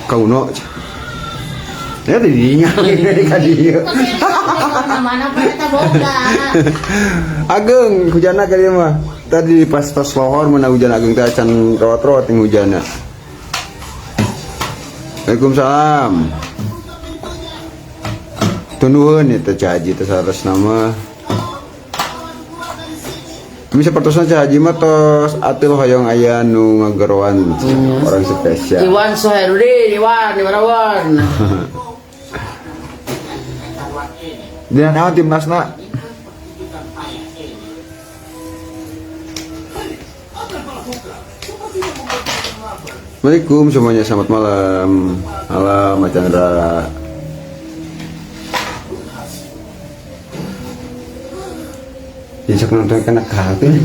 Kau no. Ya tadinya kadieu. Mana pada boga. Ageng hujanna ka dieu mah. Tadi pas lohor mana hujan ageng teh acan rawat-rawat yang hujanna. Waalaikumsalam. Tunuhun eta cahaji teh saresna mah. Bisa pertosna cahaji mah tos atuh hoyong aya nu ngageroan orang spesial. Iwan Soherudin, Iwan Wan. Dina naon timnasna? Assalamualaikum semuanya, selamat malam. Malam Mas Chandra. Insya nonton kena kahapin.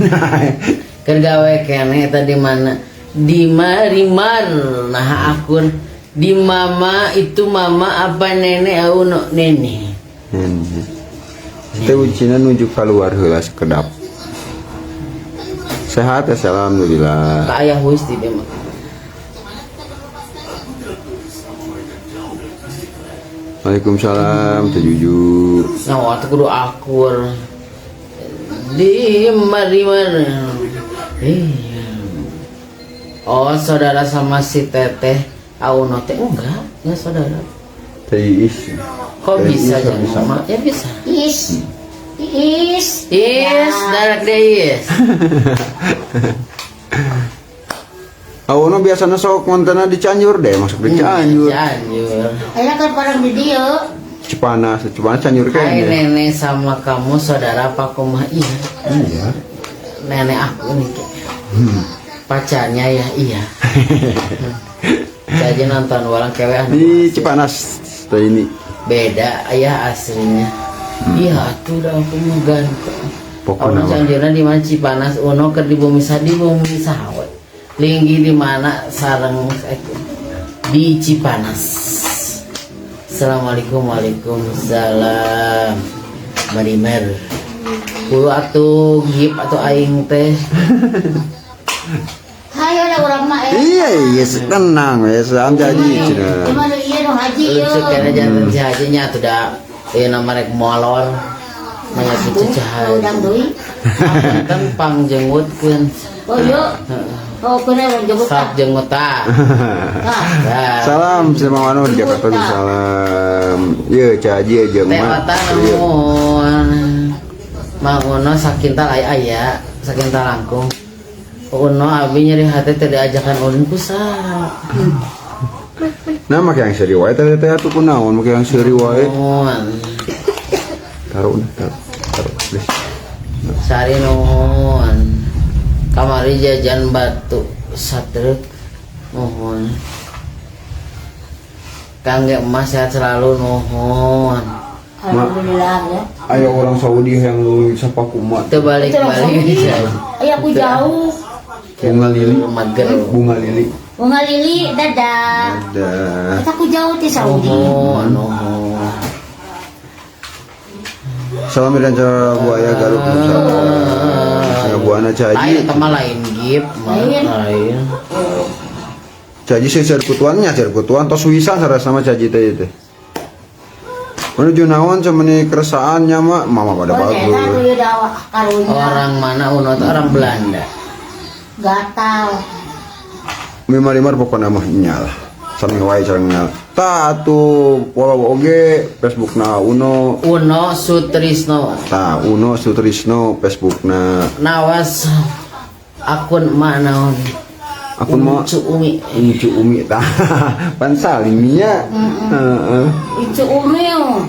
Kan gawe kene tadi mana? Di Marimar, nah akun di mama itu mama apa nenek au no nenek. Teh ucina nunjuk keluar heula sekedap. Sehat ya, alhamdulillah. Ka aya huis di dia mah. Waalaikumsalam, tujuju. Nah, waktu kudu akur di Marimar. Oh, saudara sama si Teteh au no teh enggak saudara. Teh is. Kok bisa ya sama? Ya bisa. Is. Darak deh is. Awono biasanya sok montana di Cianjur deh, masuk di Cianjur. Cianjur. Ayo kan parang video. Cipanas Cianjur Hai kayaknya. nenek sama kamu saudara apa kumaha? Iya. Iya. Nenek aku nih. Pacarnya ya iya. Jadi nonton orang kewe Di Cipanas teh ini. beda ayah aslinya. Iya atuh udah aku mau ganteng. Pokoknya Orang Cianjurna di mana Cipanas Uno ke di bumi sawe. Linggi di mana sareng di Cipanas. Assalamualaikum waalaikumsalam. Marimer. Kudu atuh gip atau aing teh. Hayo lah orang mah Iya, tenang ya, salam jadi cenah. Gimana iya no haji yo. Lucu kena jantan si hajinya tuh dah. Nama rek molor. Nanya cucu cahaya. Udang deui. Kan pang jenggutkeun. Oh yo. Oh kena orang jebuk. Sak jengguta. Salam sama Manu di Jakarta salam. Ye caji aja Teh mah. mata namun. Mang Uno sakintal aya sakintal langkung. Uno abi nyeri hati teh diajakan ulun kusa. Nah mak yang seri wae teh atuh kunaon mak yang seri wae. Taruh. Please. Sari nuhun. Kamari jajan batu satrek nuhun. Kangge emas sehat selalu nuhun. Alhamdulillah ya. Ayo orang Saudi yang lu sapa kumat. Teu balik-balik. Ayo aku jauh. Bunga lili. Mager. Bunga lili. Bunga lili dadah. Dah. Aku jauh di Saudi. Nuhun. Salam dan cara buaya Garut Saya buana Lain caji. sama lain gip. Lain. Caji sih serkutuan tos wisan sareng sama caji teh teh. Menuju naon semeni keresaannya mah mama pada bagus. Orang mana Uno tuh orang Belanda. Gatal. Mimar pokoknya mah nyal. Sareng wae sareng nyal. Tah atuh follow oge Facebookna Uno. Uno Sutrisno. Tah Uno Sutrisno Facebookna. Nawas akun emak naon. Akun mah Umi. Umi tah. Pan saliminya. Heeh. Itu umil.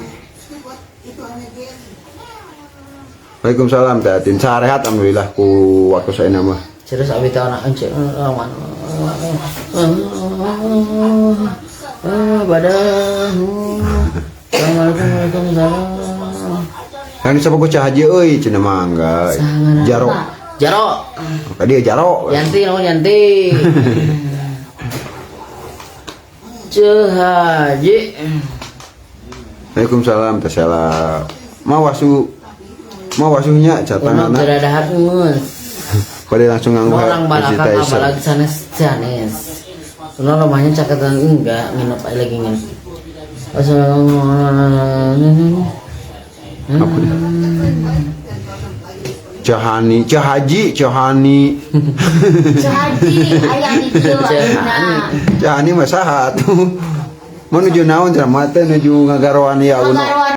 Waalaikumsalam Teh Atin. Sarehat alhamdulillah ku waktu saya nama. Terus abi teh anak enceu lawan. Badan. Assalamualaikum warahmatullahi Kan siapa ku cahaji euy cenah mangga. Jaro. Jaro. Ka dia Jaro. Yanti naon Yanti. Cahaji. Waalaikumsalam Teh Sela. Mawasunya Uno catanana. geradahat ngeus. Pada langsung nganggo orang balakang sanitizer. apalagi sanes. Soalnya rumahnya cakatan enggak nginep aja lagi nginep. Apa dia? Cahani. Sehaji ayah itu ayeuna. Cahani mah saha atuh. Menuju naon cenah mah teh nuju ngagaroan ya Allah. Ngagaroan